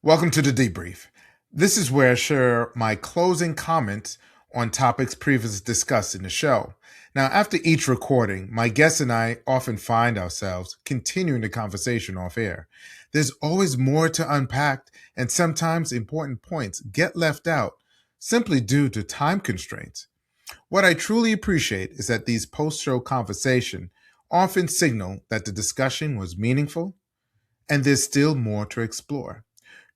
Welcome to the Debrief. This is where I share my closing comments on topics previously discussed in the show. Now, after each recording, my guests and I often find ourselves continuing the conversation off air. There's always more to unpack, and sometimes important points get left out simply due to time constraints. What I truly appreciate is that these post-show conversations often signal that the discussion was meaningful and there's still more to explore.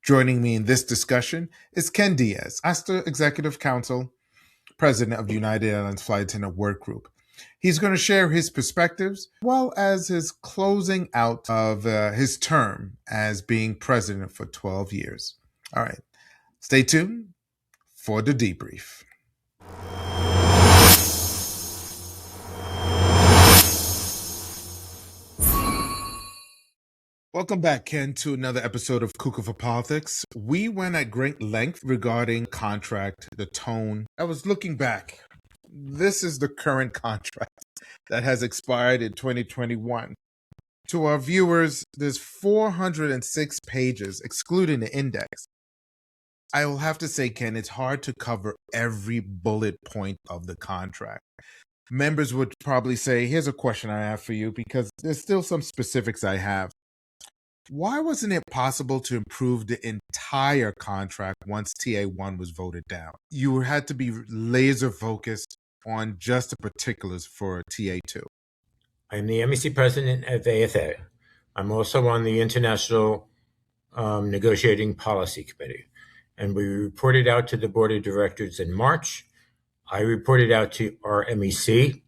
Joining me in this discussion is Ken Diaz, ASTA Executive Council, President of the United Airlines Flight Attendant Work Group. He's going to share his perspectives, as well as his closing out of his term as being president for 12 years. All right, stay tuned for the Debrief. Welcome back, Ken, to another episode of Cuckoo4Politics. We went at great length regarding contract, the tone. I was looking back. This is the current contract that has expired in 2021. To our viewers, there's 406 pages, excluding the index. I will have to say, Ken, it's hard to cover every bullet point of the contract. Members would probably say, here's a question I have for you, because there's still some specifics I have. Why wasn't it possible to improve the entire contract once TA1 was voted down? You had to be laser focused on just the particulars for TA2. I'm the MEC president of AFA. I'm also on the International Negotiating Policy Committee. And we reported out to the board of directors in March. I reported out to our MEC.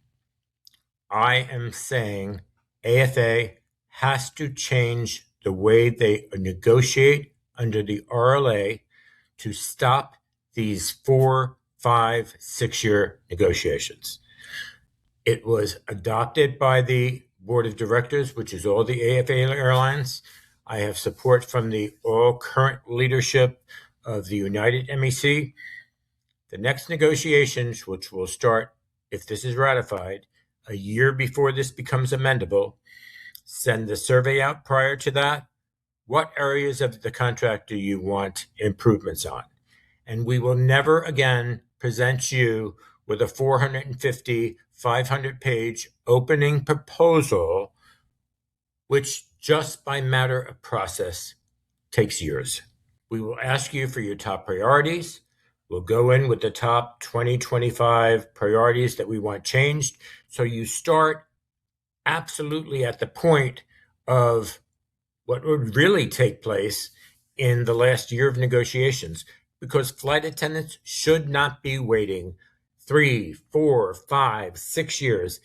I am saying AFA has to change the way they negotiate under the RLA to stop these 4, 5, 6-year negotiations. It was adopted by the board of directors, which is all the AFA airlines. I have support from the all current leadership of the United MEC. The next negotiations, which will start, if this is ratified, a year before this becomes amendable, send the survey out prior to that. What areas of the contract do you want improvements on? And we will never again present you with a 450, 500-page opening proposal, which just by matter of process takes years. We will ask you for your top priorities. We'll go in with the top 20, 25 priorities that we want changed. So you start absolutely at the point of what would really take place in the last year of negotiations, because flight attendants should not be waiting 3, 4, 5, 6 years.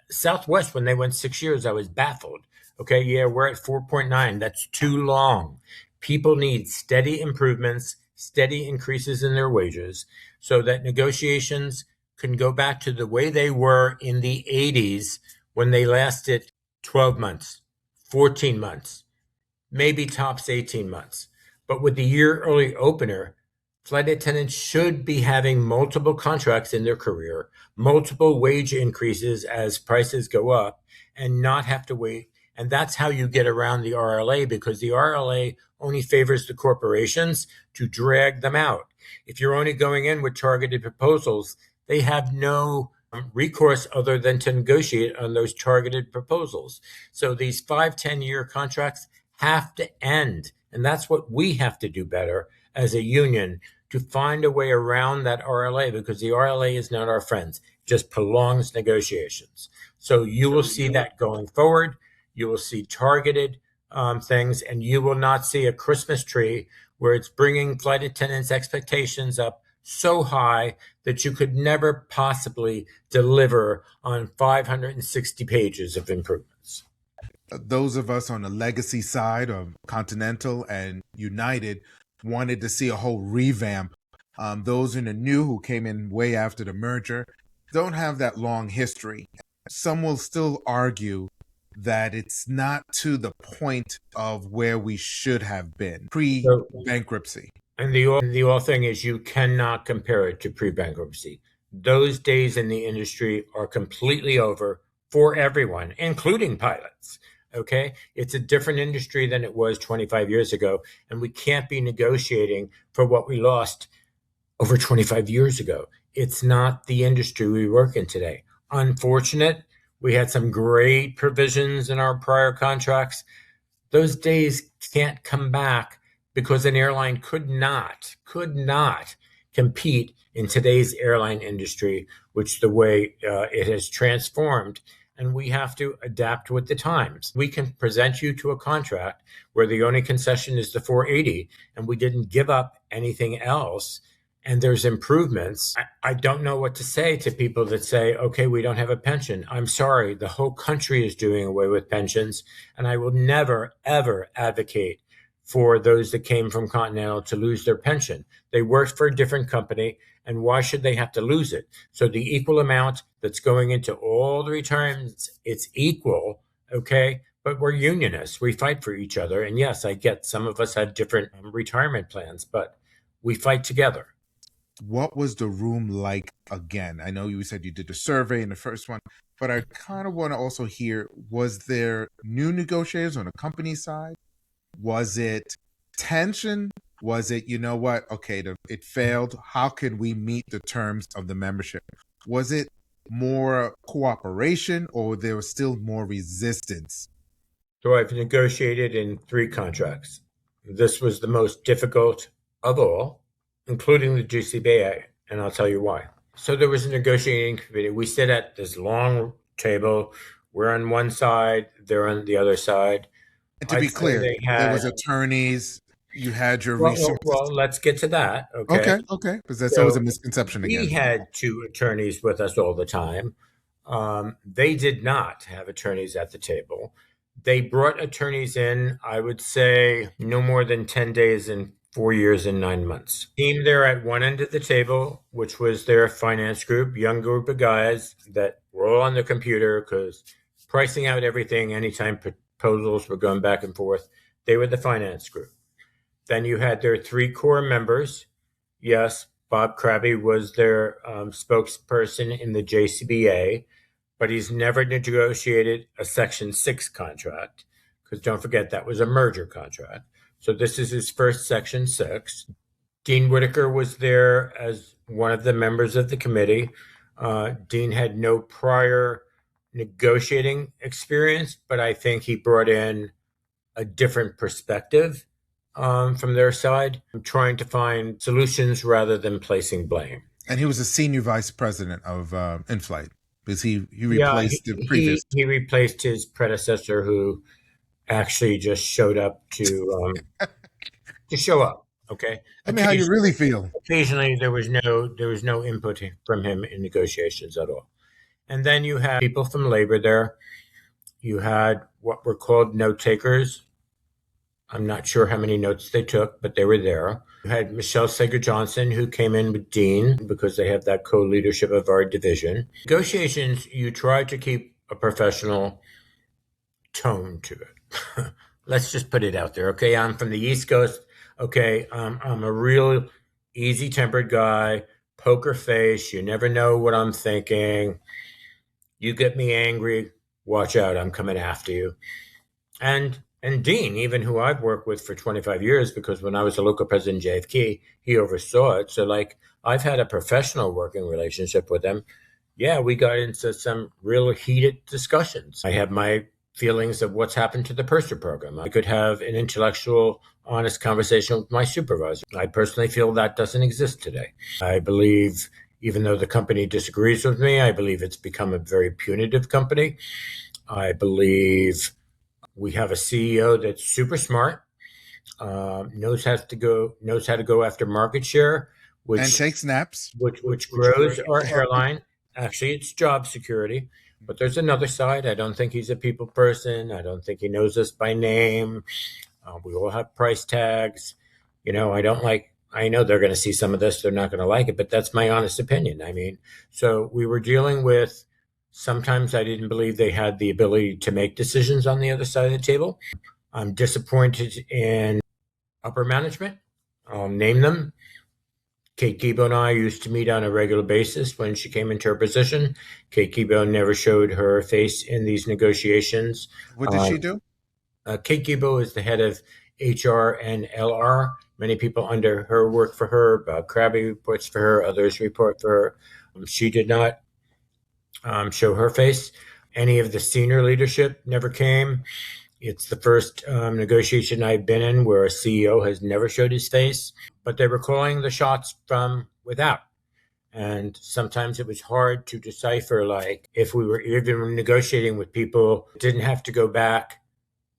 Southwest, when they went 6 years, I was baffled. Okay, yeah, we're at 4.9. That's too long. People need steady improvements, steady increases in their wages, so that negotiations can go back to the way they were in the 80s, when they lasted 12 months, 14 months, maybe tops 18 months. But with the year early opener, flight attendants should be having multiple contracts in their career, multiple wage increases as prices go up, and not have to wait. And that's how you get around the RLA, because the RLA only favors the corporations to drag them out. If you're only going in with targeted proposals, they have no recourse other than to negotiate on those targeted proposals. So these 5, 10-year contracts have to end. And that's what we have to do better as a union, to find a way around that RLA, because the RLA is not our friends. It just prolongs negotiations. So you will see that going forward. You will see targeted things, and you will not see a Christmas tree where it's bringing flight attendants' expectations up so high that you could never possibly deliver on 560 pages of improvements. Those of us on the legacy side of Continental and United wanted to see a whole revamp. Those in the new, who came in way after the merger, don't have that long history. Some will still argue that it's not to the point of where we should have been pre-bankruptcy. And the all thing is, you cannot compare it to pre-bankruptcy. Those days in the industry are completely over for everyone, including pilots. Okay. It's a different industry than it was 25 years ago. And we can't be negotiating for what we lost over 25 years ago. It's not the industry we work in today. Unfortunate. We had some great provisions in our prior contracts. Those days can't come back because an airline could not compete in today's airline industry, which the way it has transformed. And we have to adapt with the times. We can present you to a contract where the only concession is the 480, and we didn't give up anything else. And there's improvements. I don't know what to say to people that say, okay, we don't have a pension. I'm sorry, the whole country is doing away with pensions. And I will never, ever advocate for those that came from Continental to lose their pension. They worked for a different company, and why should they have to lose it? So the equal amount that's going into all the retirements, it's equal, okay? But we're unionists. We fight for each other. And yes, I get some of us have different retirement plans, but we fight together. What was the room like again? I know you said you did a survey in the first one, but I kind of want to also hear, was there new negotiators on the company side? Was it tension? Was it, you know what, okay, it failed. How can we meet the terms of the membership? Was it more cooperation, or there was still more resistance? So I've negotiated in 3 contracts. This was the most difficult of all, including the GCBA, and I'll tell you why. So there was a negotiating committee. We sit at this long table. We're on one side, they're on the other side. And to be clear, there was attorneys, you had your resources. Well, let's get to that. Okay, because that's always a misconception again. We had 2 attorneys with us all the time. They did not have attorneys at the table. They brought attorneys in, I would say, no more than 10 days and 4 years and 9 months. Team there at one end of the table, which was their finance group, young group of guys that were all on the computer because pricing out everything anytime proposals were going back and forth. They were the finance group. Then you had their 3 core members. Yes, Bob Krabby was their spokesperson in the JCBA, but he's never negotiated a Section 6 contract because don't forget that was a merger contract. So this is his first Section 6. Dean Whitaker was there as one of the members of the committee. Dean had no prior negotiating experience, but I think he brought in a different perspective from their side, trying to find solutions rather than placing blame. And he was a senior vice president of in-flight because he replaced the previous. He replaced his predecessor, who actually just showed up to show up. Okay. I mean, how you really feel. Occasionally, there was no input from him in negotiations at all. And then you had people from labor there. You had what were called note takers. I'm not sure how many notes they took, but they were there. You had Michelle Sager-Johnson, who came in with Dean because they have that co-leadership of our division. Negotiations, you try to keep a professional tone to it. Let's just put it out there. Okay, I'm from the East Coast. Okay, I'm a real easy-tempered guy, poker face. You never know what I'm thinking. You get me angry, watch out, I'm coming after you. And Dean, even who I've worked with for 25 years, because when I was a local president in JFK, he oversaw it. So like I've had a professional working relationship with him. Yeah, we got into some real heated discussions. I have my feelings of what's happened to the purser program. I could have an intellectual, honest conversation with my supervisor. I personally feel that doesn't exist today. I believe, even though the company disagrees with me, I believe it's become a very punitive company. I believe we have a CEO that's super smart, knows how to go after market share, and takes naps, which grows our airline. Actually, it's job security. But there's another side. I don't think he's a people person. I don't think he knows us by name. We all have price tags. I know they're going to see some of this. They're not going to like it, but that's my honest opinion. I mean, so we were dealing with, sometimes I didn't believe they had the ability to make decisions on the other side of the table. I'm disappointed in upper management. I'll name them. Kate Gibo and I used to meet on a regular basis when she came into her position. Kate Gibo never showed her face in these negotiations. What did she do? Kate Gibo is the head of HR and LR. Many people under her work for her. Bob Crabby reports for her. Others report for her. She did not show her face. Any of the senior leadership never came. It's the first negotiation I've been in where a CEO has never showed his face, but they were calling the shots from without. And sometimes it was hard to decipher, like, if we were even negotiating with people, didn't have to go back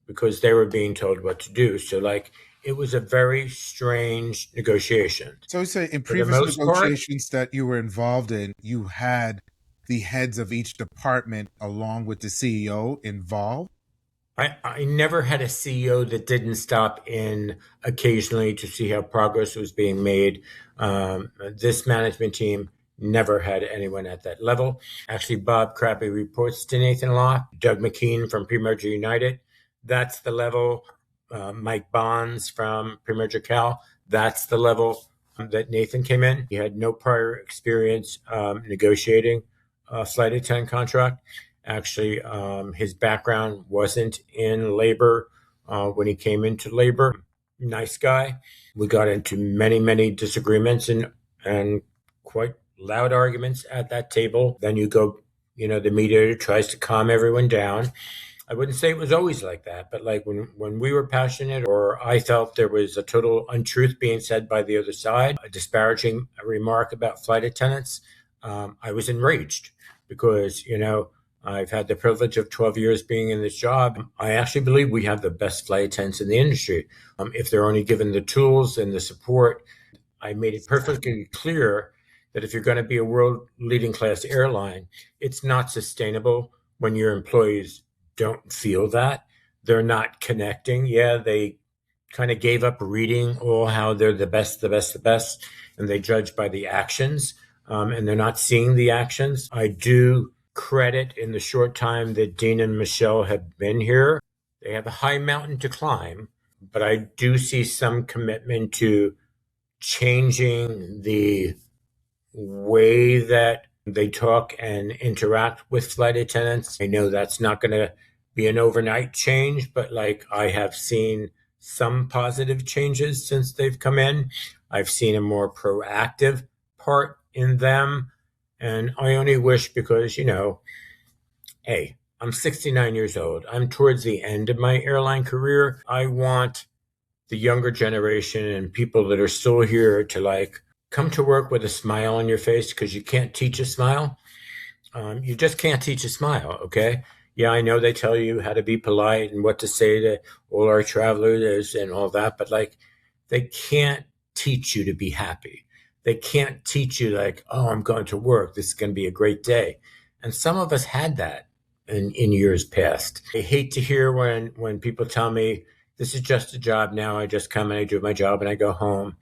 because they were being told what to do. So, like, it was a very strange negotiation. So you say in previous negotiations that you were involved in, you had the heads of each department along with the CEO involved? I never had a CEO that didn't stop in occasionally to see how progress was being made. This management team never had anyone at that level. Actually, Bob Crabby reports to Nathan Law. Doug McKean from Pre-Merger United, that's the level. Mike Bonds from Pre-Merger Cal, that's the level that Nathan came in. He had no prior experience negotiating a flight attendant contract. Actually, his background wasn't in labor when he came into labor. Nice guy. We got into many, many disagreements and quite loud arguments at that table. Then you go, the mediator tries to calm everyone down. I wouldn't say it was always like that, but like when we were passionate or I felt there was a total untruth being said by the other side, a disparaging remark about flight attendants, I was enraged because, I've had the privilege of 12 years being in this job. I actually believe we have the best flight attendants in the industry. If they're only given the tools and the support, I made it perfectly clear that if you're going to be a world leading class airline, it's not sustainable when your employees don't feel that. They're not connecting. Yeah, they kind of gave up reading how they're the best, and they judge by the actions, and they're not seeing the actions. I do credit in the short time that Dean and Michelle have been here. They have a high mountain to climb, but I do see some commitment to changing the way that they talk and interact with flight attendants. I know that's not going to be an overnight change, but like I have seen some positive changes since they've come in. I've seen a more proactive part in them. And I only wish because, hey, I'm 69 years old. I'm towards the end of my airline career. I want the younger generation and people that are still here to like come to work with a smile on your face, because you can't teach a smile. You just can't teach a smile, okay? Yeah, I know they tell you how to be polite and what to say to all our travelers and all that, but like they can't teach you to be happy. They can't teach you like, oh, I'm going to work. This is going to be a great day. And some of us had that in years past. I hate to hear when people tell me, this is just a job now. I just come and I do my job and I go home.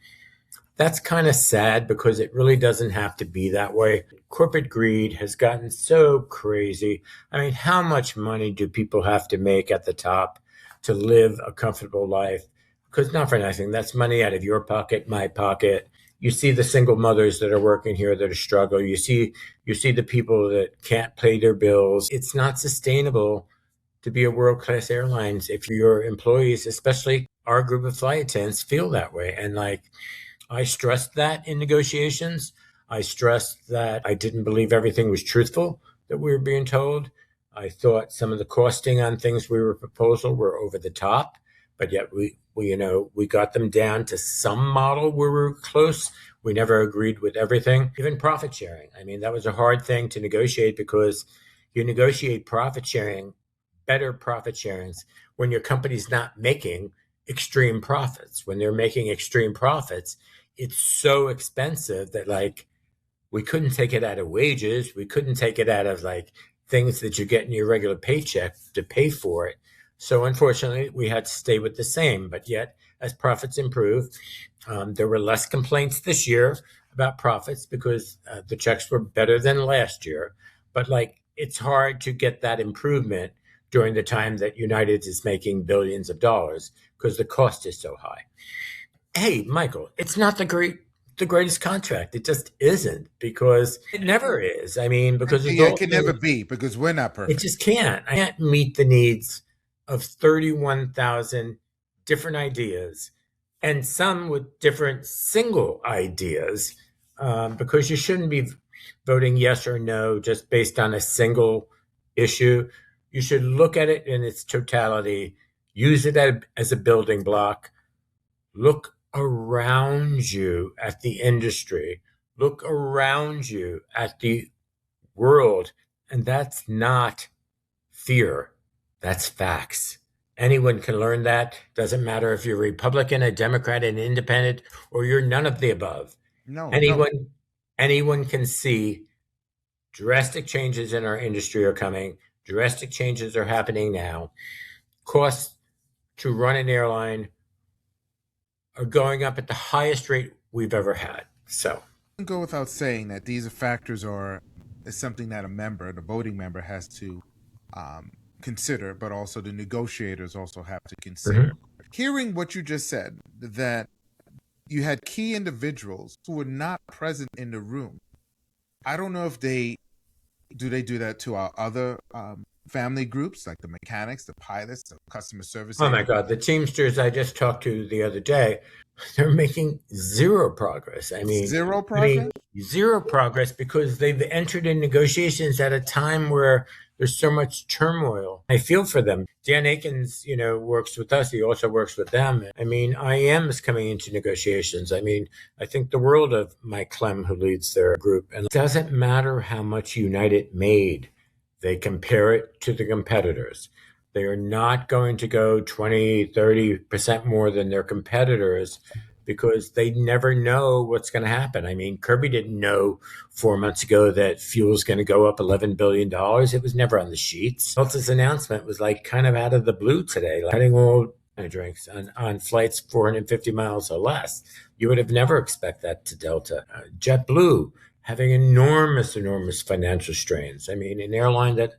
That's kind of sad because it really doesn't have to be that way. Corporate greed has gotten so crazy. I mean, how much money do people have to make at the top to live a comfortable life? Because not for nothing, that's money out of your pocket, my pocket. You see the single mothers that are working here that are struggling. You see the people that can't pay their bills. It's not sustainable to be a world-class airlines if your employees, especially our group of flight attendants, feel that way. And like, I stressed that in negotiations. I stressed that I didn't believe everything was truthful that we were being told. I thought some of the costing on things we were proposing were over the top, but yet we got them down to some model where we were close. We never agreed with everything, even profit sharing. I mean, that was a hard thing to negotiate because you negotiate profit sharing, better profit sharings, when your company's not making extreme profits. When they're making extreme profits, it's so expensive that like we couldn't take it out of wages. We couldn't take it out of like things that you get in your regular paycheck to pay for it. So unfortunately, we had to stay with the same. But yet, as profits improved, there were less complaints this year about profits because the checks were better than last year. But like, it's hard to get that improvement during the time that United is making billions of dollars because the cost is so high. Hey, Michael, it's not the great the greatest contract. It just isn't, because it never is. I mean, because it's It can never be, because we're not it perfect. just can't. I can't meet the needs of 31,000 different ideas, and some with different single ideas, because you shouldn't be voting yes or no just based on a single issue. You should look at it in its totality, use it as a building block, look around you at the industry, look around you at the world, and that's not fear. That's facts. Anyone can learn that. Doesn't matter if you're a Republican, a Democrat, an independent, or you're none of the above. No. Anyone can see drastic changes in our industry are coming. Drastic changes are happening now. Costs to run an airline are going up at the highest rate we've ever had. So It go without saying that these factors is something that the voting member has to consider, but also the negotiators also have to consider. Hearing what you just said, that you had key individuals who were not present in the room. I don't know if they do that to our other family groups, like the mechanics, the pilots, the customer service. Oh my God, the Teamsters I just talked to the other day, they're making zero progress. I mean, zero progress? Zero progress, because they've entered in negotiations at a time where there's so much turmoil. I feel for them. Dan Akins, works with us. He also works with them. I mean, IAM is coming into negotiations. I mean, I think the world of Mike Clem, who leads their group. And it doesn't matter how much United made. They compare it to the competitors. They are not going to go 20, 30% more than their competitors, because they never know what's going to happen. I mean, Kirby didn't know 4 months ago that fuel is going to go up $11 billion. It was never on the sheets. Delta's announcement was like kind of out of the blue today, like cutting all drinks on flights 450 miles or less. You would have never expect that to Delta. JetBlue having enormous financial strains. I mean, an airline that,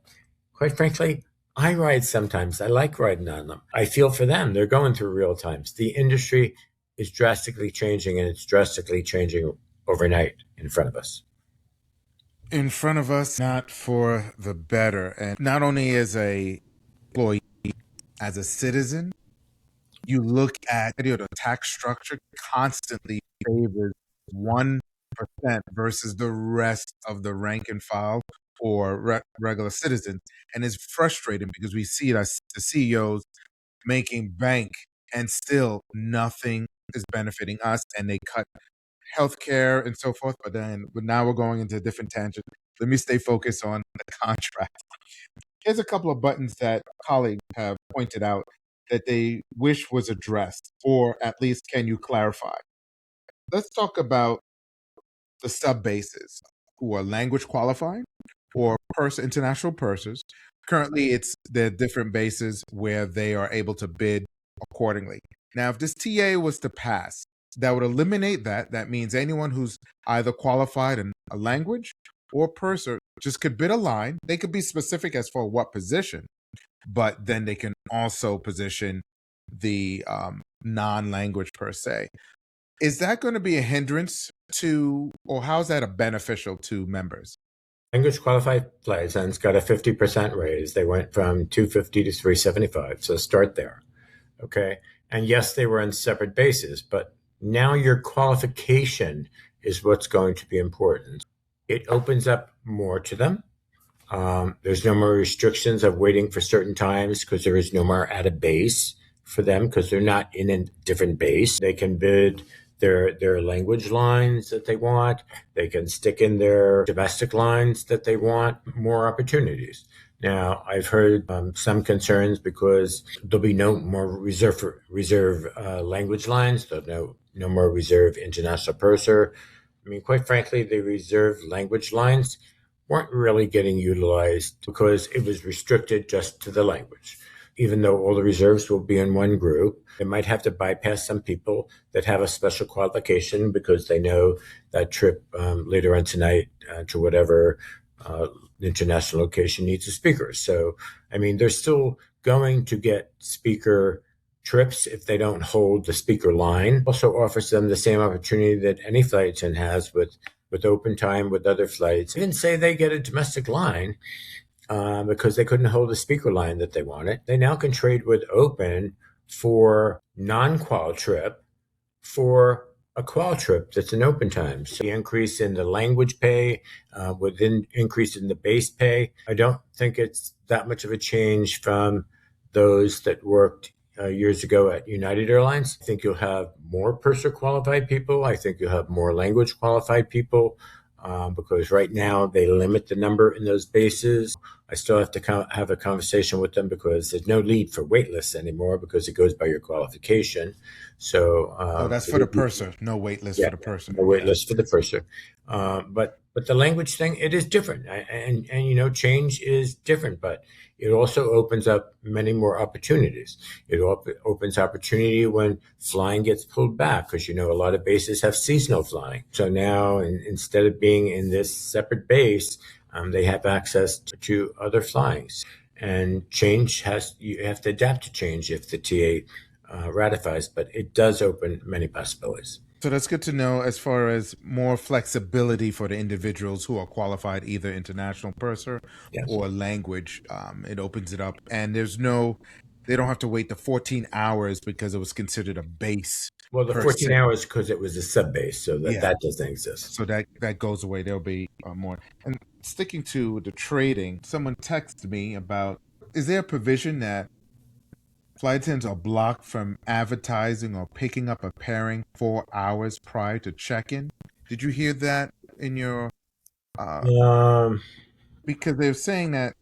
quite frankly, I ride sometimes. I like riding on them. I feel for them. They're going through real times. The industry is drastically changing, and it's drastically changing overnight in front of us. In front of us, not for the better. And not only as a employee, as a citizen, you look at the tax structure constantly favors 1% versus the rest of the rank and file or regular citizens. And it's frustrating, because we see the CEOs making bank and still nothing is benefiting us, and they cut healthcare and so forth. But now we're going into a different tangent. Let me stay focused on the contract. Here's a couple of buttons that colleagues have pointed out that they wish was addressed, or at least can you clarify? Let's talk about the sub bases who are language qualifying or international pursers. Currently, it's the different bases where they are able to bid accordingly. Now, if this TA was to pass, that would eliminate that. That means anyone who's either qualified in a language or purser just could bid a line. They could be specific as for what position, but then they can also position the non-language per se. Is that going to be a hindrance to, or how's that a beneficial to members? Language qualified flight attendants got a 50% raise. They went from 250 to 375. So start there. Okay. And yes, they were on separate bases, but now your qualification is what's going to be important. It opens up more to them. There's no more restrictions of waiting for certain times, because there is no more at a base for them, because they're not in a different base. They can bid their language lines that they want. They can stick in their domestic lines that they want. More opportunities. Now, I've heard some concerns because there'll be no more reserve language lines. There'll no more reserve international purser. I mean, quite frankly, the reserve language lines weren't really getting utilized because it was restricted just to the language. Even though all the reserves will be in one group, they might have to bypass some people that have a special qualification because they know that trip later on tonight to whatever international location needs a speaker. So, I mean, they're still going to get speaker trips if they don't hold the speaker line. Also offers them the same opportunity that any flight attendant has with open time with other flights. Even say they get a domestic line because they couldn't hold the speaker line that they wanted. They now can trade with open for non-qual trip for a qual trip that's an open time. So the increase in the language pay with increase in the base pay, I don't think it's that much of a change from those that worked years ago at United Airlines. I think you'll have more purser qualified people. I think you'll have more language qualified people because right now they limit the number in those bases. I still have to have a conversation with them because there's no need for wait lists anymore because it goes by your qualification. So that's for the purser. No wait list for the purser. No wait list for the purser. But the language thing, it is different, and change is different, but it also opens up many more opportunities. It opens opportunity when flying gets pulled back because, a lot of bases have seasonal flying. So now instead of being in this separate base, they have access to other flyings. And you have to adapt to change if the TA ratifies, but it does open many possibilities. So that's good to know as far as more flexibility for the individuals who are qualified, either international purser or language. It opens it up, and they don't have to wait the 14 hours because it was considered a base. Well, the 14 hours because it was a sub base, so that doesn't exist. So that goes away. There'll be more. And sticking to the trading, someone texted me about, is there a provision that flight attendants are blocked from advertising or picking up a pairing 4 hours prior to check-in? Did you hear that in your... because they're saying that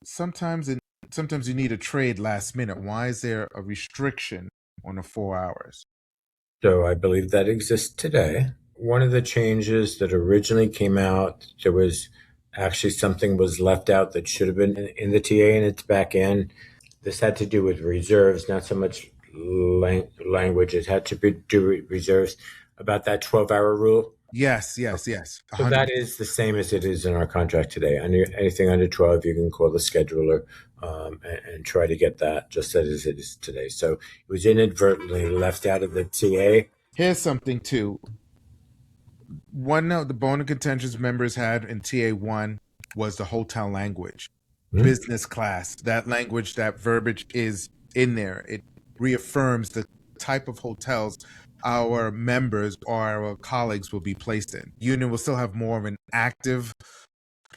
sometimes you need a trade last minute. Why is there a restriction on the 4 hours? So I believe that exists today. One of the changes that originally came out, there was actually something was left out that should have been in the TA and it's back in. This had to do with reserves, not so much language. It had to do with reserves about that 12-hour rule. Yes. 100%. So that is the same as it is in our contract today. Anything under 12, you can call the scheduler and try to get that just as it is today. So it was inadvertently left out of the TA. Here's something, too. One of the bone of contentions members had in TA1 was the hotel language. Business class, that language, that verbiage is in there. It reaffirms the type of hotels our members or our colleagues will be placed in. Union will still have more of an active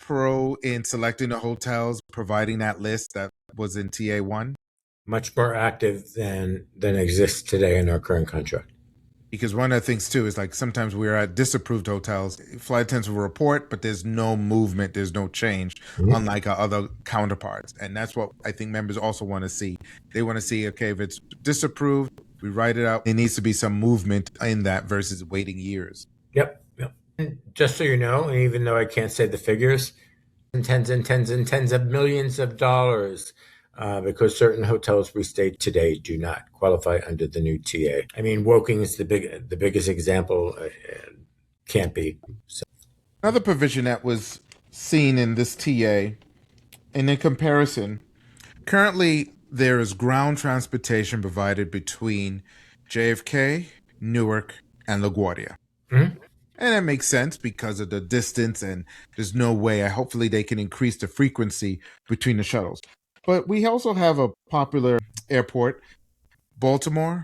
pro in selecting the hotels, providing that list that was in TA1. Much more active than exists today in our current contract. Because one of the things, too, is like sometimes we're at disapproved hotels. Flight attendants will report, but there's no movement, there's no change, unlike our other counterparts. And that's what I think members also want to see. They want to see, okay, if it's disapproved, we write it out. There needs to be some movement in that versus waiting years. Yep. And just so you know, and even though I can't say the figures, tens of millions of dollars because certain hotels we stayed today do not qualify under the new TA. I mean, Woking is the biggest example. Can't be. So. Another provision that was seen in this TA, and in comparison, currently there is ground transportation provided between JFK, Newark, and LaGuardia. And that makes sense because of the distance, and there's no way. Hopefully they can increase the frequency between the shuttles. But we also have a popular airport, Baltimore,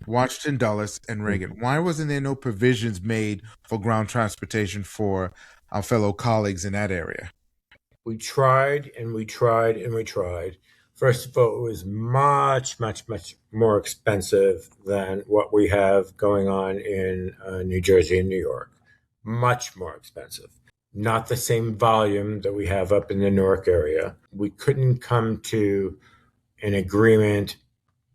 Washington Dulles, and Reagan. Why wasn't there no provisions made for ground transportation for our fellow colleagues in that area? We tried and we tried and we tried. First of all, it was much, much, much more expensive than what we have going on in New Jersey and New York. Much more expensive. Not the same volume that we have up in the Newark area. We couldn't come to an agreement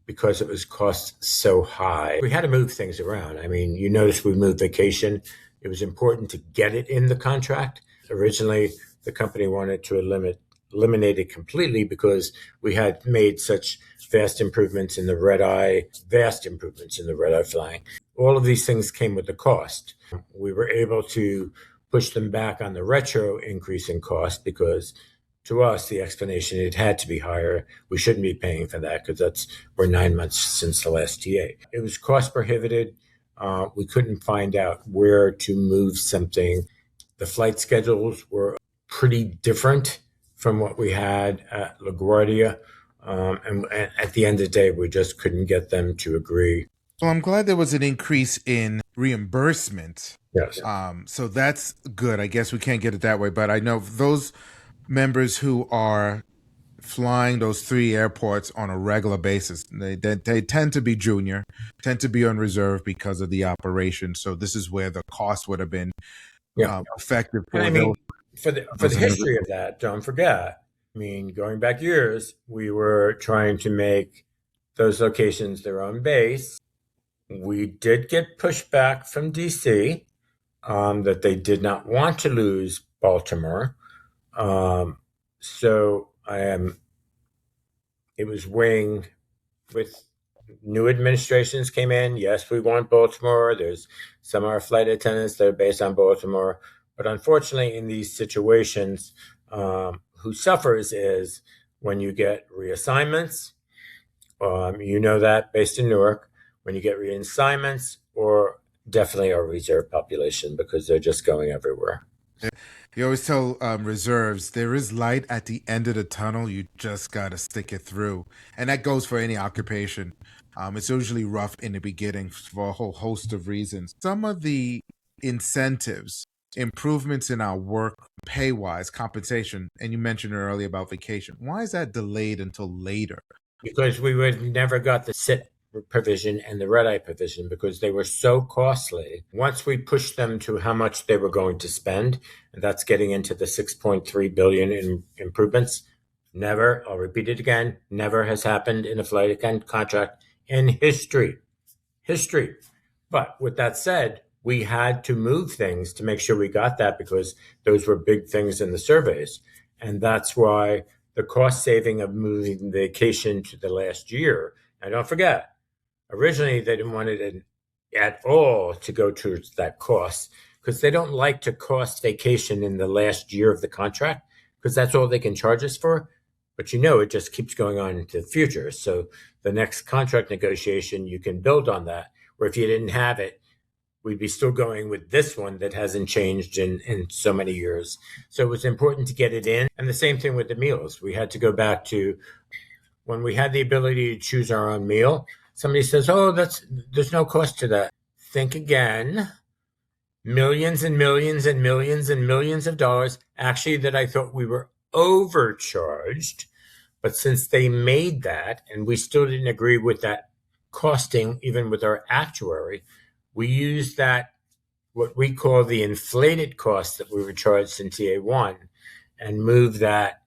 because it was cost so high. We had to move things around. I mean, you notice we moved vacation. It was important to get it in the contract. Originally, the company wanted to eliminate it completely because we had made such vast improvements in the red-eye flying. All of these things came with a cost. We were able to push them back on the retro increase in cost because to us, the explanation, it had to be higher. We shouldn't be paying for that because we're 9 months since the last TA. It was cost prohibited. We couldn't find out where to move something. The flight schedules were pretty different from what we had at LaGuardia. And at the end of the day, we just couldn't get them to agree. Well, I'm glad there was an increase in reimbursement. Yes. So that's good. I guess we can't get it that way. But I know those members who are flying those 3 airports on a regular basis, they tend to be junior, tend to be on reserve because of the operation. So this is where the cost would have been effective. For the history of that, don't forget, going back years, we were trying to make those locations their own base. We did get pushback from DC that they did not want to lose Baltimore. So it was weighing with new administrations came in. Yes, we want Baltimore. There's some of our flight attendants that are based on Baltimore. But unfortunately, in these situations, who suffers is when you get reassignments. That based in Newark, when you get reassignments, or definitely our reserve population, because they're just going everywhere. You always tell reserves, there is light at the end of the tunnel. You just got to stick it through. And that goes for any occupation. It's usually rough in the beginning for a whole host of reasons. Some of the incentives, improvements in our work, pay-wise, compensation, and you mentioned earlier about vacation. Why is that delayed until later? Because we never got the SIT provision and the red-eye provision because they were so costly. Once we pushed them to how much they were going to spend, and that's getting into the $6.3 billion in improvements, never, I'll repeat it again, never has happened in a flight attendant contract in history. But with that said, we had to move things to make sure we got that because those were big things in the surveys. And that's why the cost saving of moving vacation to the last year, and don't forget, originally they didn't want it at all to go towards that cost because they don't like to cost vacation in the last year of the contract because that's all they can charge us for. But it just keeps going on into the future. So the next contract negotiation, you can build on that. Or if you didn't have it, we'd be still going with this one that hasn't changed in so many years. So it was important to get it in. And the same thing with the meals. We had to go back to when we had the ability to choose our own meal. Somebody says, there's no cost to that. Think again. Millions and millions and millions and millions of dollars. Actually, that I thought we were overcharged. But since they made that, and we still didn't agree with that costing, even with our actuary, we used that, what we call the inflated cost that we were charged in TA1, and moved that,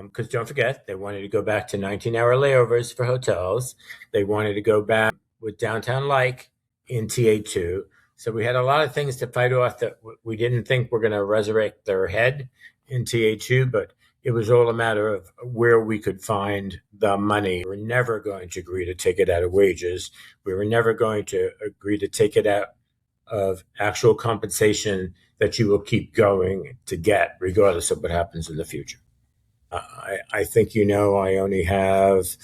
because don't forget, they wanted to go back to 19-hour layovers for hotels. They wanted to go back with downtown-like in TA2. So we had a lot of things to fight off that we didn't think were going to resurrect their head in TA2, but it was all a matter of where we could find the money. We were never going to agree to take it out of wages. We were never going to agree to take it out of actual compensation that you will keep going to get regardless of what happens in the future. I think I only have,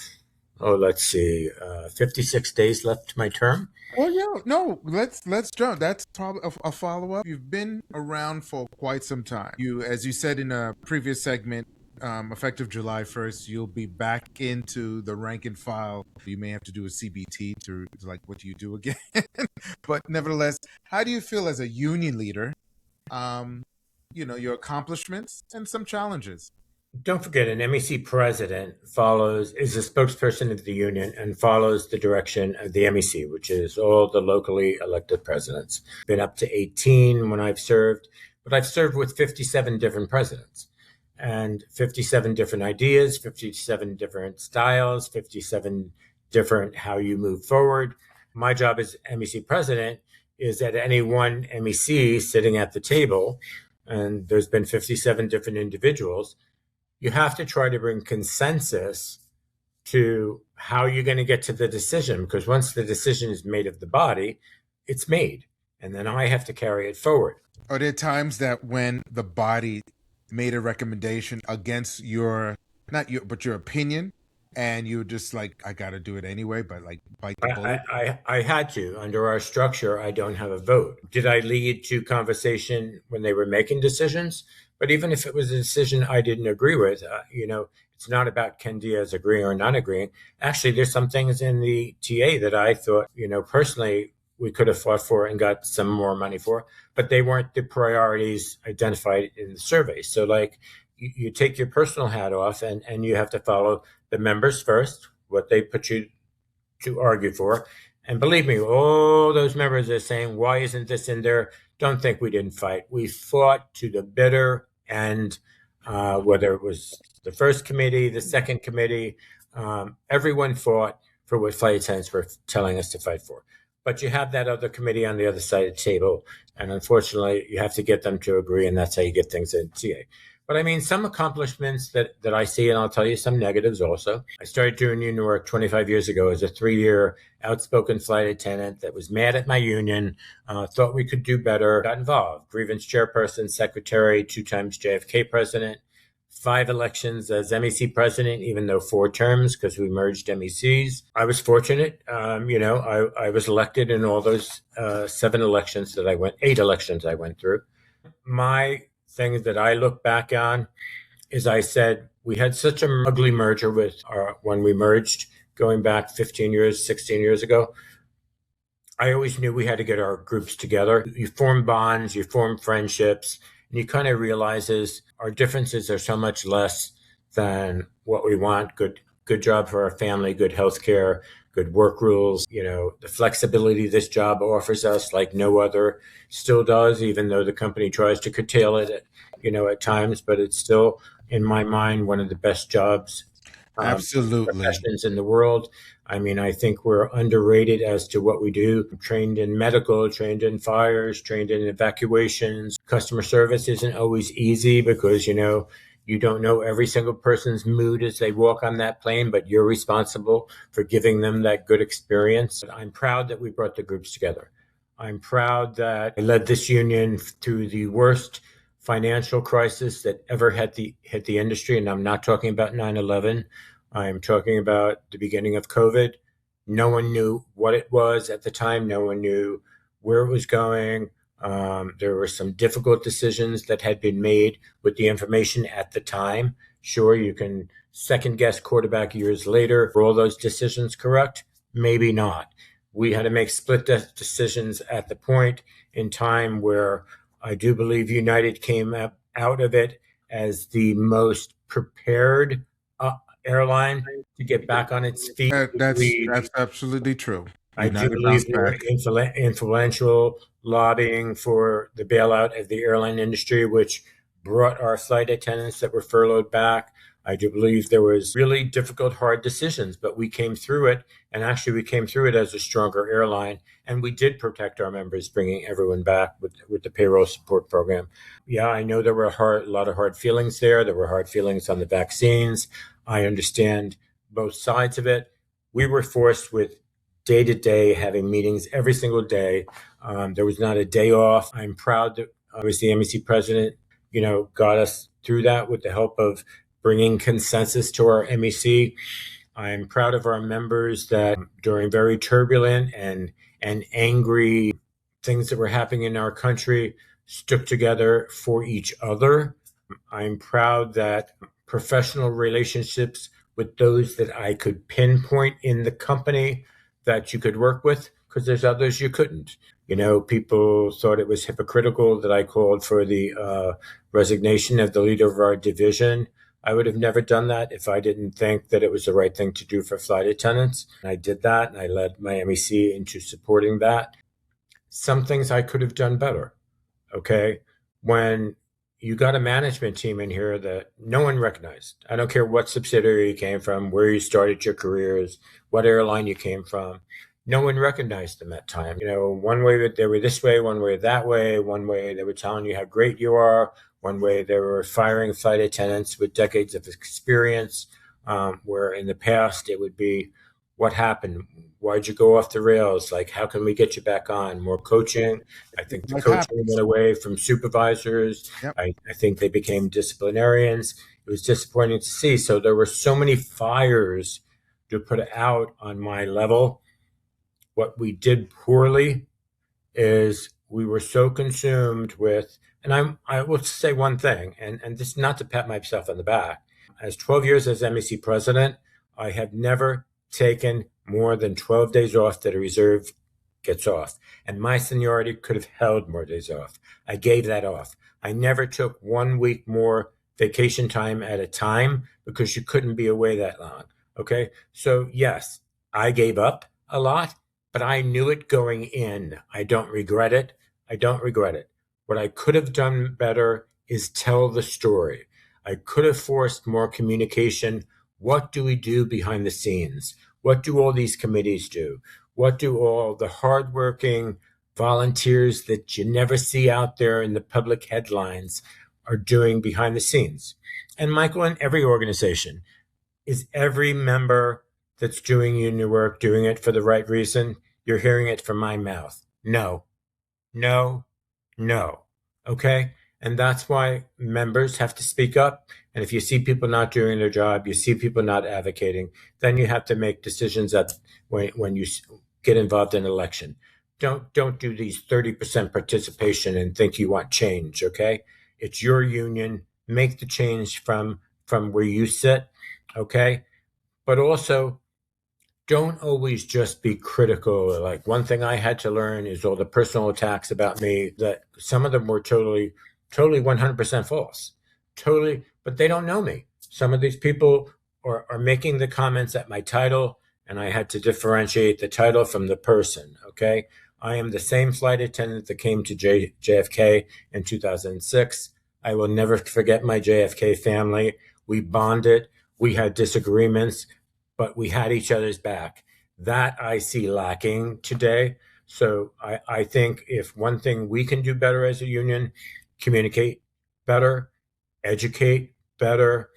56 days left to my term. Well, no, let's jump. That's probably a follow-up. You've been around for quite some time. As you said in a previous segment, effective July 1st, you'll be back into the rank and file. You may have to do a CBT to what do you do again? But nevertheless, how do you feel as a union leader, your accomplishments and some challenges? Don't forget, an MEC president is a spokesperson of the union and follows the direction of the MEC, which is all the locally elected presidents. Been up to 18 when I've served, but I've served with 57 different presidents and 57 different ideas, 57 different styles, 57 different how you move forward. My job as MEC president is that any one MEC sitting at the table, and there's been 57 different individuals, you have to try to bring consensus to how you're going to get to the decision, because once the decision is made of the body, it's made. And then I have to carry it forward. Are there times that when the body made a recommendation against your opinion, and you were just like, I got to do it anyway, but like bite the bullet? I had to. Under our structure, I don't have a vote. Did I lead to conversation when they were making decisions? But even if it was a decision I didn't agree with, it's not about Ken Diaz agreeing or not agreeing. Actually, there's some things in the TA that I thought, personally, we could have fought for and got some more money for, but they weren't the priorities identified in the survey. So like you take your personal hat off and you have to follow the members first, what they put you to argue for. And believe me, all those members are saying, why isn't this in there? Don't think we didn't fight. We fought to the bitter end, whether it was the first committee, the second committee, everyone fought for what flight attendants were telling us to fight for. But you have that other committee on the other side of the table. And unfortunately, you have to get them to agree, and that's how you get things in TA. But I mean, some accomplishments that I see, and I'll tell you some negatives also. I started doing union work 25 years ago as a 3-year outspoken flight attendant that was mad at my union, thought we could do better, got involved. Grievance chairperson, secretary, 2 times JFK president, 5 elections as MEC president, even though 4 terms because we merged MECs. I was fortunate. I was elected in all those 8 elections I went through. My things that I look back on is I said we had such an ugly merger when we merged going back 15 years, 16 years ago. I always knew we had to get our groups together. You form bonds, you form friendships, and you kind of realizes our differences are so much less than what we want. Good job for our family, good health care, good work rules. The flexibility this job offers us like no other still does, even though the company tries to curtail it at times, but it's still, in my mind, one of the best jobs. Absolutely. Professions in the world. I mean, I think we're underrated as to what we do. I'm trained in medical, trained in fires, trained in evacuations. Customer service isn't always easy because, you don't know every single person's mood as they walk on that plane, but you're responsible for giving them that good experience. I'm proud that we brought the groups together. I'm proud that I led this union through the worst financial crisis that ever hit the industry. And I'm not talking about 9/11. I'm talking about the beginning of COVID. No one knew what it was at the time. No one knew where it was going. There were some difficult decisions that had been made with the information at the time. Sure, you can second guess quarterback years later. Were all those decisions correct? Maybe not. We had to make split decisions at the point in time where I do believe United came out of it as the most prepared airline to get back on its feet. That's absolutely true. I do believe there were influential lobbying for the bailout of the airline industry, which brought our flight attendants that were furloughed back. I do believe there was really difficult, hard decisions, but we came through it. And actually, we came through it as a stronger airline. And we did protect our members, bringing everyone back with the payroll support program. Yeah, I know there were a lot of hard feelings there. There were hard feelings on the vaccines. I understand both sides of it. We were forced with day to day, having meetings every single day. There was not a day off. I'm proud that I was the MEC president, got us through that with the help of bringing consensus to our MEC. I'm proud of our members that during very turbulent and angry things that were happening in our country stuck together for each other. I'm proud that professional relationships with those that I could pinpoint in the company that you could work with, because there's others you couldn't. People thought it was hypocritical that I called for the resignation of the leader of our division. I would have never done that if I didn't think that it was the right thing to do for flight attendants. And I did that, and I led my MEC into supporting that. Some things I could have done better, okay? When you got a management team in here that no one recognized. I don't care what subsidiary you came from, where you started your careers, what airline you came from. No one recognized them at time. One way they were this way, one way that way, one way they were telling you how great you are, one way they were firing flight attendants with decades of experience, where in the past it would be, What happened? Why'd you go off the rails? Like, how can we get you back on? More coaching. I think the Life coaching happens. went away from supervisors. Yep. I think they became disciplinarians. It was disappointing to see. So there were so many fires to put out on my level. What we did poorly is we were so consumed with, and I will say one thing, and this is not to pat myself on the back. As 12 years as MEC president, I have never taken more than 12 days off that a reserve gets off. And my seniority could have held more days off. I gave that off. I never took 1 week more vacation time at a time because you couldn't be away that long. Okay. So yes, I gave up a lot, but I knew it going in. I don't regret it. I don't regret it. What I could have done better is tell the story. I could have forced more communication. What do we do behind the scenes? What do all these committees do? What do all the hardworking volunteers that you never see out there in the public headlines are doing behind the scenes? And Michael, in every organization, is every member that's doing union work doing it for the right reason? You're hearing it from my mouth. No, no, no. Okay? And that's why members have to speak up. And if you see people not doing their job, you see people not advocating, then you have to make decisions that when you get involved in an election. Don't do these 30% participation and think you want change, okay? It's your union. Make the change from where you sit, okay? But also, don't always just be critical. Like, one thing I had to learn is all the personal attacks about me, that some of them were totally 100% false. Totally, but they don't know me. Some of these people are making the comments at my title, and I had to differentiate the title from the person, okay? I am the same flight attendant that came to JFK in 2006. I will never forget my JFK family. We bonded. We had disagreements, but we had each other's back. That I see lacking today. So I think if one thing we can do better as a union, communicate better, educate better,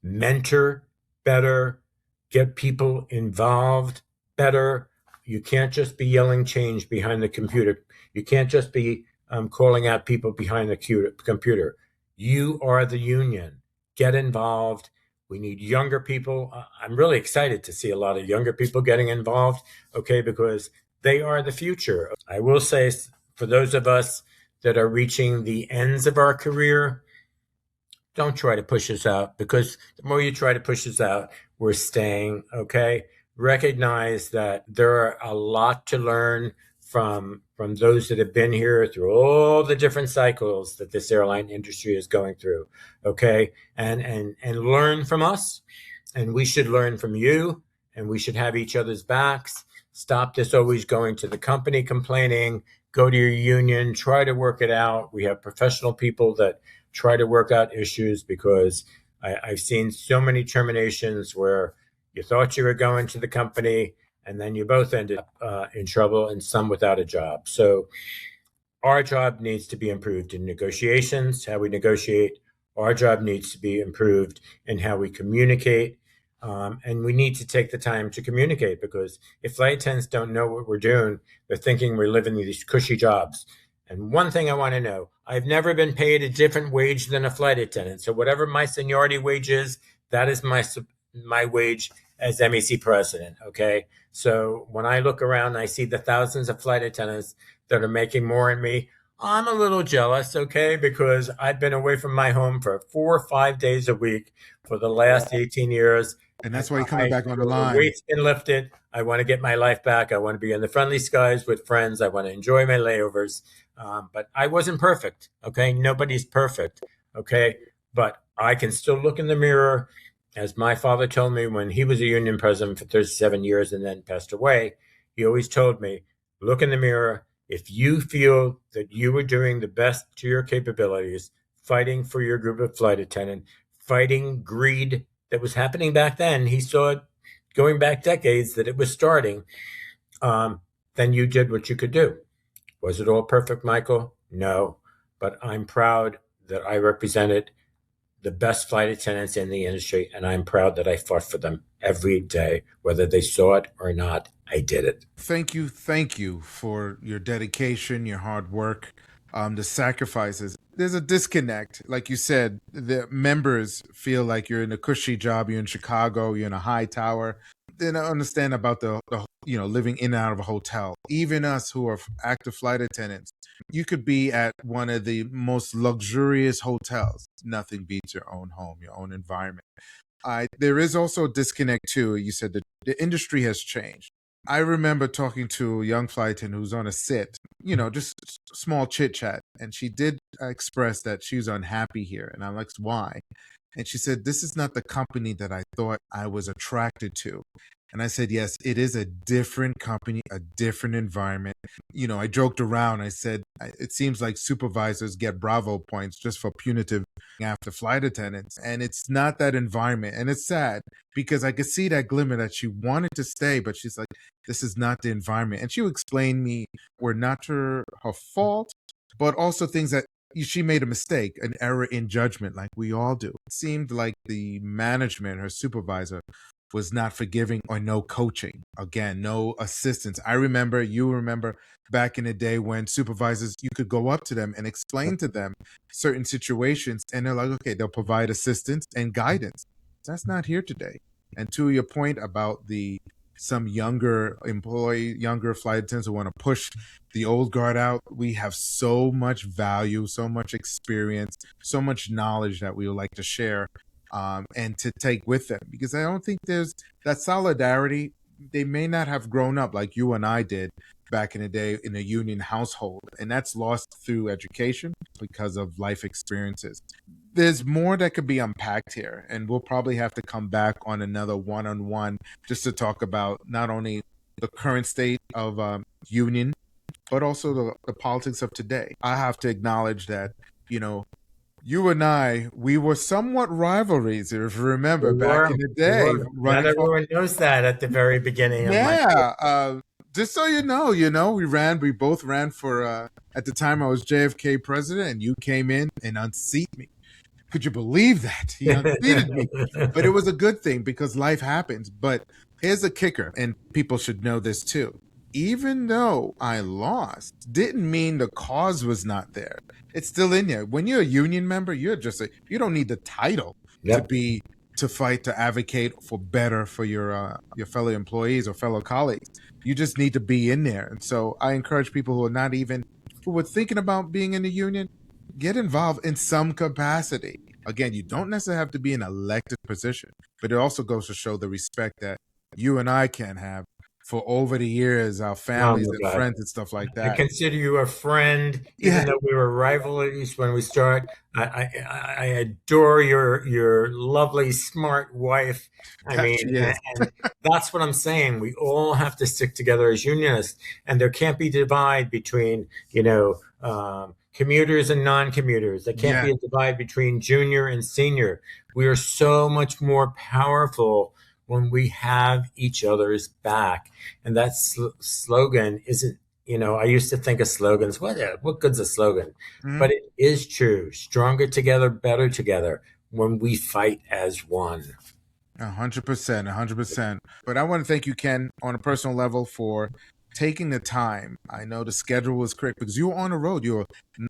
mentor better, get people involved better. You can't just be yelling change behind the computer. You can't just be calling out people behind the computer. You are the union. Get involved. We need younger people. I'm really excited to see a lot of younger people getting involved, okay, because they are the future. I will say, for those of us that are reaching the ends of our career, don't try to push us out, because the more you try to push us out, we're staying, okay? Recognize that there are a lot to learn from those that have been here through all the different cycles that this airline industry is going through, okay? And learn from us, and we should learn from you, and we should have each other's backs. Stop this always going to the company complaining. Go to your union, try to work it out. We have professional people that try to work out issues, because I've seen so many terminations where you thought you were going to the company and then you both ended up in trouble, and some without a job. So our job needs to be improved in negotiations, how we negotiate. Our job needs to be improved in how we communicate. And we need to take the time to communicate, because if flight attendants don't know what we're doing, they're thinking we're living these cushy jobs. And one thing I want to know, I've never been paid a different wage than a flight attendant. So whatever my seniority wage is, that is my wage as MEC president, okay? So when I look around, I see the thousands of flight attendants that are making more than me. I'm a little jealous, okay, because I've been away from my home for 4 or 5 days a week for the last 18 years. And that's why you're coming back on the line. The weight's been lifted. I want to get my life back. I want to be in the friendly skies with friends. I want to enjoy my layovers. But I wasn't perfect, okay? Nobody's perfect, okay? But I can still look in the mirror. As my father told me when he was a union president for 37 years and then passed away, he always told me, look in the mirror. If you feel that you were doing the best to your capabilities, fighting for your group of flight attendant, fighting greed that was happening back then, he saw it going back decades that it was starting, then you did what you could do. Was it all perfect, Michael? No, but I'm proud that I represented the best flight attendants in the industry, and I'm proud that I fought for them every day, whether they saw it or not. I did it. Thank you for your dedication, your hard work, the sacrifices. There's a disconnect. Like you said, the members feel like you're in a cushy job, you're in Chicago, you're in a high tower. They don't understand about the living in and out of a hotel. Even us who are active flight attendants, you could be at one of the most luxurious hotels. Nothing beats your own home, your own environment. There is also a disconnect too. You said that the industry has changed. I remember talking to a young flight attendant who's on a sit, just small chit chat. And she did express that she was unhappy here. And I'm like, why? And she said, this is not the company that I thought I was attracted to. And I said, yes, it is a different company, a different environment. I joked around. I said, it seems like supervisors get Bravo points just for punitive after flight attendants. And it's not that environment. And it's sad because I could see that glimmer that she wanted to stay, but she's like, this is not the environment. And she would explain me were not her fault, but also things that she made a mistake, an error in judgment, like we all do. It seemed like the management, her supervisor, was not forgiving or no coaching. Again, no assistance. You remember back in the day when supervisors, you could go up to them and explain to them certain situations and they're like, okay, they'll provide assistance and guidance. That's not here today. And to your point about some younger flight attendants who want to push the old guard out, we have so much value, so much experience, so much knowledge that we would like to share and to take with them, because I don't think there's that solidarity. They may not have grown up like you and I did back in the day in a union household, and that's lost through education because of life experiences. There's more that could be unpacked here, and we'll probably have to come back on another one-on-one just to talk about not only the current state of union, but also the politics of today. I have to acknowledge that, you and I, we were somewhat ribories, if you remember, back in the day. Not everyone knows that at the very beginning. Yeah. Just so you know, we both ran for, at the time I was JFK president, and you came in and unseated me. Could you believe that? He unseated me. But it was a good thing because life happens. But here's the kicker, and people should know this too. Even though I lost, didn't mean the cause was not there. It's still in you. When you're a union member, you don't need the title to fight, to advocate for better for your fellow employees or fellow colleagues. You just need to be in there. And so I encourage people who were thinking about being in the union, get involved in some capacity. Again, you don't necessarily have to be in an elected position, but it also goes to show the respect that you and I can have for over the years, our families and friends and stuff like that. I consider you a friend, even though we were rivals when we started. I adore your lovely, smart wife. And that's what I'm saying. We all have to stick together as unionists, and there can't be a divide between, commuters and non-commuters. There can't be a divide between junior and senior. We are so much more powerful when we have each other's back. And that slogan isn't, I used to think of slogans, what good's a slogan? Mm-hmm. But it is true. Stronger together, better together when we fight as one. 100%. But I want to thank you, Ken, on a personal level for taking the time. I know the schedule was correct because you were on the road. You were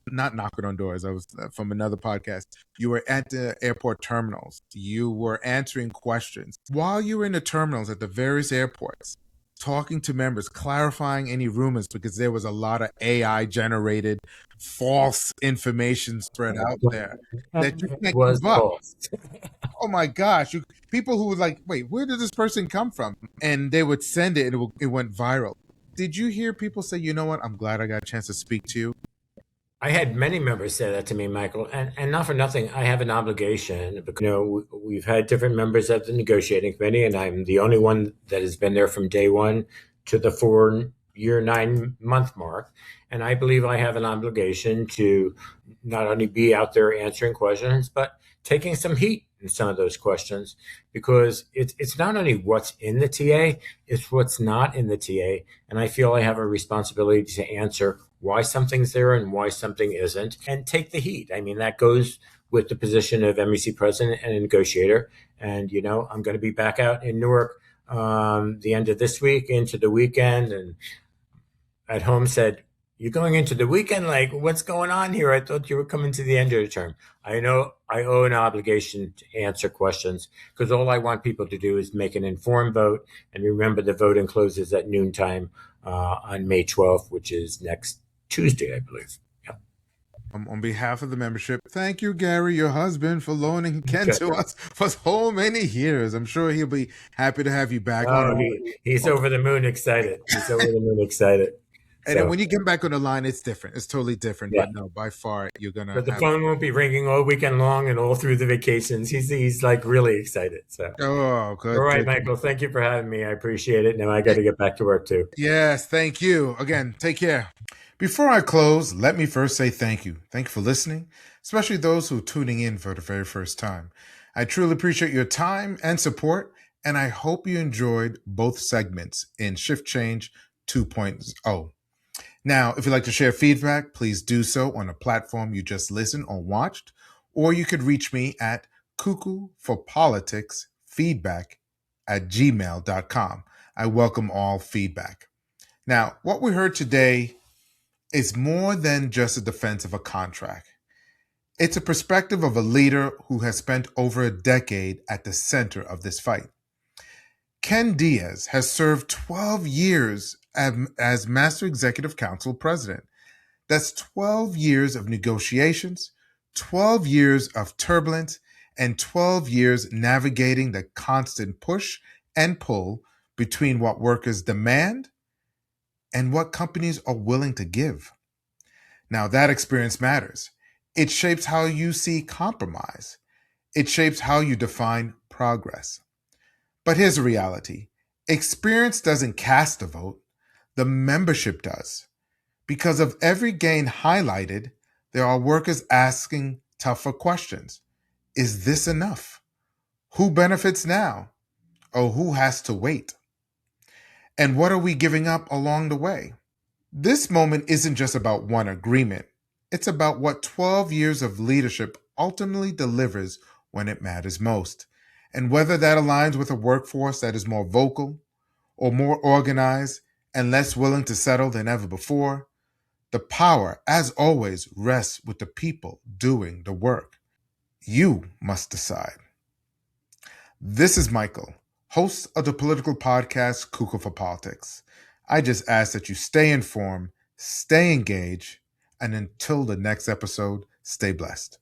not knocking on doors. I was from another podcast. You were at the airport terminals. You were answering questions while you were in the terminals at the various airports, talking to members, clarifying any rumors, because there was a lot of AI generated false information spread out there that you can't keep up. Oh my gosh. People who were like, wait, where did this person come from? And they would send it and it went viral. Did you hear people say, you know what, I'm glad I got a chance to speak to you? I had many members say that to me, Michael, and not for nothing. I have an obligation because, we've had different members of the negotiating committee, and I'm the only one that has been there from day one to the 4-year, 9-month mark. And I believe I have an obligation to not only be out there answering questions, but taking some heat in some of those questions, because it's not only what's in the TA, it's what's not in the TA. And I feel I have a responsibility to answer why something's there and why something isn't, and take the heat. I mean, that goes with the position of MEC president and negotiator. And, I'm going to be back out in Newark the end of this week into the weekend. And at home said, "You're going into the weekend? Like, what's going on here? I thought you were coming to the end of the term." I know I owe an obligation to answer questions because all I want people to do is make an informed vote. And remember, the voting closes at noontime on May 12th, which is next Tuesday, I believe. Yeah. On behalf of the membership, thank you, Gary, your husband, for loaning Ken to us for so many years. I'm sure he'll be happy to have you back on. He's over the moon excited. He's over the moon excited. And then when you get back on the line, it's different. It's totally different. Yeah. But no, by far, you're going to. But the phone won't be ringing all weekend long and all through the vacations. He's like really excited. So. Oh, good. All right, Michael, thank you for having me. I appreciate it. Now I got to get back to work too. Yes, thank you. Again, take care. Before I close, let me first say thank you. Thank you for listening, especially those who are tuning in for the very first time. I truly appreciate your time and support, and I hope you enjoyed both segments in Shift Change 2.0. Now, if you'd like to share feedback, please do so on a platform you just listened or watched, or you could reach me at Cuckoo4Politicsfeedback@gmail.com. I welcome all feedback. Now, what we heard today is more than just a defense of a contract. It's a perspective of a leader who has spent over a decade at the center of this fight. Ken Diaz has served 12 years as Master Executive Council President. That's 12 years of negotiations, 12 years of turbulence, and 12 years navigating the constant push and pull between what workers demand and what companies are willing to give. Now, that experience matters. It shapes how you see compromise. It shapes how you define progress. But here's the reality. Experience doesn't cast a vote. The membership does. Because of every gain highlighted, there are workers asking tougher questions. Is this enough? Who benefits now? Or who has to wait? And what are we giving up along the way? This moment isn't just about one agreement. It's about what 12 years of leadership ultimately delivers when it matters most. And whether that aligns with a workforce that is more vocal or more organized and less willing to settle than ever before, the power, as always, rests with the people doing the work. You must decide. This is Michael, host of the political podcast Cuckoo4Politics. I just ask that you stay informed, stay engaged, and until the next episode, stay blessed.